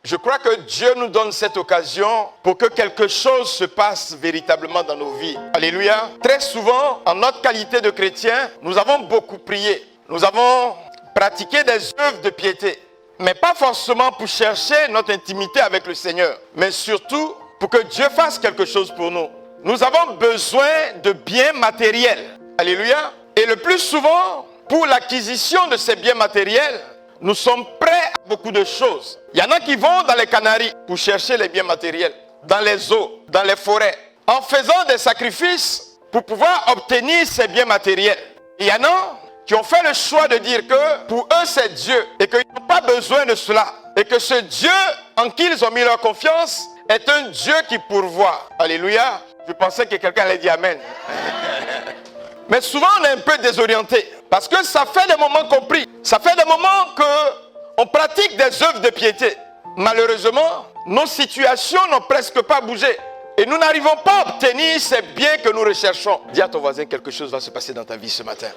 Je crois que Dieu nous donne cette occasion pour que quelque chose se passe véritablement dans nos vies. Alléluia. Très souvent, en notre qualité de chrétien, nous avons beaucoup prié. Nous avons pratiqué des œuvres de piété. Mais pas forcément pour chercher notre intimité avec le Seigneur, mais surtout pour que Dieu fasse quelque chose pour nous. Nous avons besoin de biens matériels. Alléluia. Et le plus souvent, pour l'acquisition de ces biens matériels, nous sommes prêts à beaucoup de choses. Il y en a qui vont dans les Canaries pour chercher les biens matériels, dans les eaux, dans les forêts, en faisant des sacrifices pour pouvoir obtenir ces biens matériels. Il y en a qui ont fait le choix de dire que pour eux c'est Dieu et qu'ils n'ont pas besoin de cela. Et que ce Dieu en qui ils ont mis leur confiance est un Dieu qui pourvoit. Alléluia. Je pensais que quelqu'un allait dire Amen. Mais souvent on est un peu désorienté. Parce que ça fait des moments qu'on prie. Ça fait des moments qu'on pratique des œuvres de piété. Malheureusement, nos situations n'ont presque pas bougé. Et nous n'arrivons pas à obtenir ces biens que nous recherchons. Dis à ton voisin, quelque chose va se passer dans ta vie ce matin.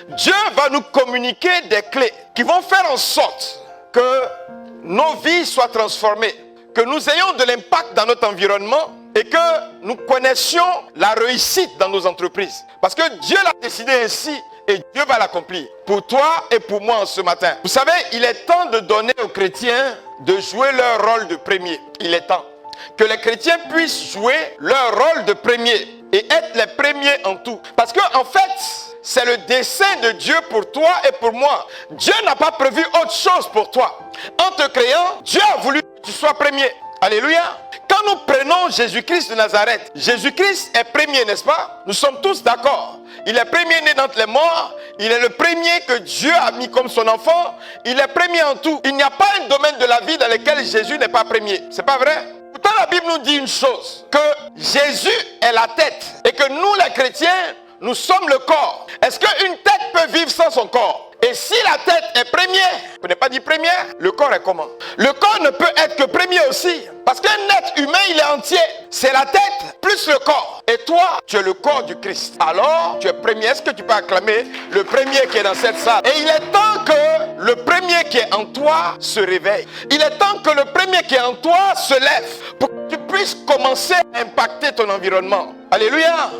Dieu va nous communiquer des clés qui vont faire en sorte que nos vies soient transformées. Que nous ayons de l'impact dans notre environnement et que nous connaissions la réussite dans nos entreprises. Parce que Dieu l'a décidé ainsi et Dieu va l'accomplir. Pour toi et pour moi ce matin. Vous savez, il est temps de donner aux chrétiens de jouer leur rôle de premier. Il est temps que les chrétiens puissent jouer leur rôle de premier et être les premiers en tout. Parce que en fait, c'est le dessein de Dieu pour toi et pour moi. Dieu n'a pas prévu autre chose pour toi. En te créant, Dieu a voulu que tu sois premier. Alléluia. Quand nous prenons Jésus-Christ de Nazareth, Jésus-Christ est premier, n'est-ce pas? Nous sommes tous d'accord. Il est premier né d'entre les morts. Il est le premier que Dieu a mis comme son enfant. Il est premier en tout. Il n'y a pas un domaine de la vie dans lequel Jésus n'est pas premier. C'est pas vrai? Pourtant, la Bible nous dit une chose, que Jésus est la tête et que nous, les chrétiens, nous sommes le corps. Est-ce qu'une tête peut vivre sans son corps? Et si la tête est première, vous n'avez pas dit première, le corps est comment? Le corps ne peut être que premier aussi. Parce qu'un être humain, il est entier. C'est la tête plus le corps. Et toi, tu es le corps du Christ. Alors, tu es premier. Est-ce que tu peux acclamer le premier qui est dans cette salle? Et il est temps que le premier qui est en toi se réveille. Il est temps que le premier qui est en toi se lève pour que tu puisses commencer à impacter ton environnement. Alléluia.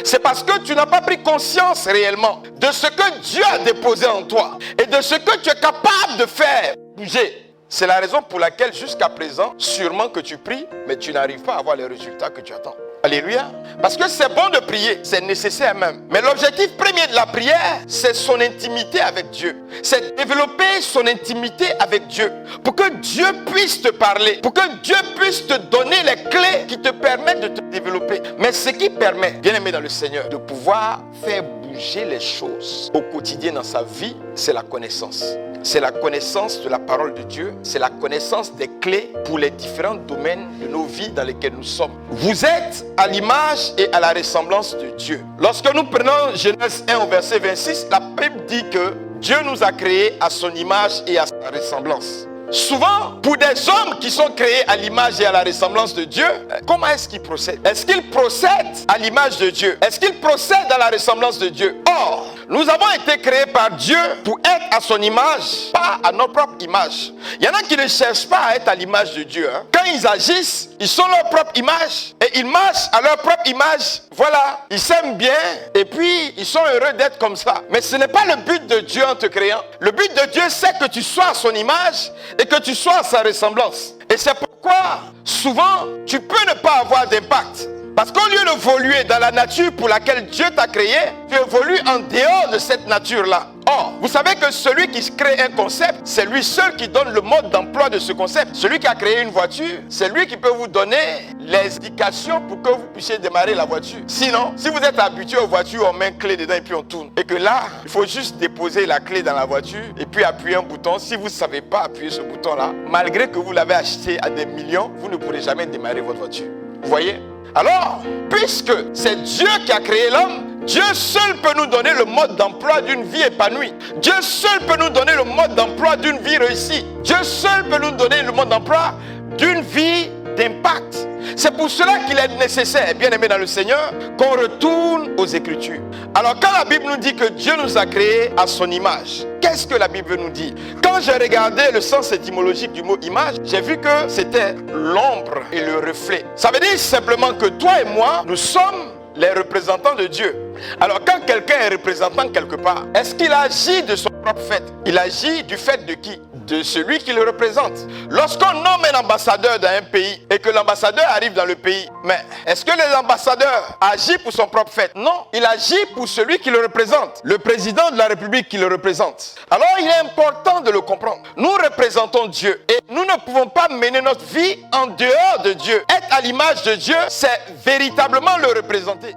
C'est parce que tu n'as pas pris conscience réellement de ce que Dieu a déposé en toi et de ce que tu es capable de faire bouger. C'est la raison pour laquelle jusqu'à présent, sûrement que tu pries, mais tu n'arrives pas à avoir les résultats que tu attends. Alléluia. Parce que c'est bon de prier, c'est nécessaire même. Mais l'objectif premier de la prière, c'est son intimité avec Dieu. C'est développer son intimité avec Dieu. Pour que Dieu puisse te parler. Pour que Dieu puisse te donner les clés qui te permettent de te développer. Mais ce qui permet, bien aimé dans le Seigneur, de pouvoir faire bouger les choses au quotidien dans sa vie, c'est la connaissance. C'est la connaissance de la parole de Dieu. C'est la connaissance des clés pour les différents domaines de nos vies dans lesquels nous sommes. Vous êtes à l'image et à la ressemblance de Dieu. Lorsque nous prenons Genèse 1 au verset 26, la Bible dit que Dieu nous a créés à son image et à sa ressemblance. Souvent, pour des hommes qui sont créés à l'image et à la ressemblance de Dieu, comment est-ce qu'ils procèdent? Est-ce qu'ils procèdent à l'image de Dieu? Est-ce qu'ils procèdent à la ressemblance de Dieu? Or, nous avons été créés par Dieu pour être à son image, pas à notre propre image. Il y en a qui ne cherchent pas à être à l'image de Dieu. Quand ils agissent, ils sont leur propre image et ils marchent à leur propre image. Voilà, ils s'aiment bien et puis ils sont heureux d'être comme ça. Mais ce n'est pas le but de Dieu en te créant. Le but de Dieu, c'est que tu sois à son image et que tu sois à sa ressemblance. Et c'est pourquoi, souvent, tu peux ne pas avoir d'impact. Parce qu'au lieu d'évoluer dans la nature pour laquelle Dieu t'a créé, tu évolues en dehors de cette nature-là. Or, vous savez que celui qui crée un concept, c'est lui seul qui donne le mode d'emploi de ce concept. Celui qui a créé une voiture, c'est lui qui peut vous donner les indications pour que vous puissiez démarrer la voiture. Sinon, si vous êtes habitué aux voitures, on met une clé dedans et puis on tourne. Et que là, il faut juste déposer la clé dans la voiture et puis appuyer un bouton. Si vous ne savez pas appuyer ce bouton-là, malgré que vous l'avez acheté à des millions, vous ne pourrez jamais démarrer votre voiture. Vous voyez? Alors, puisque c'est Dieu qui a créé l'homme, Dieu seul peut nous donner le mode d'emploi d'une vie épanouie. Dieu seul peut nous donner le mode d'emploi d'une vie réussie. Dieu seul peut nous donner le mode d'emploi d'une vie d'impact. C'est pour cela qu'il est nécessaire, bien aimé dans le Seigneur, qu'on retourne aux Écritures. Alors quand la Bible nous dit que Dieu nous a créés à son image, qu'est-ce que la Bible nous dit? Quand j'ai regardé le sens étymologique du mot image, j'ai vu que c'était l'ombre et le reflet. Ça veut dire simplement que toi et moi, nous sommes les représentants de Dieu. Alors quand quelqu'un est représentant quelque part, est-ce qu'il agit de son propre fait? Il agit du fait de qui? De celui qui le représente. Lorsqu'on nomme un ambassadeur dans un pays et que l'ambassadeur arrive dans le pays, mais est-ce que l'ambassadeur agit pour son propre fait? Non, il agit pour celui qui le représente, le président de la République qui le représente. Alors il est important de le comprendre. Nous représentons Dieu et nous ne pouvons pas mener notre vie en dehors de Dieu. Être à l'image de Dieu, c'est véritablement le représenter.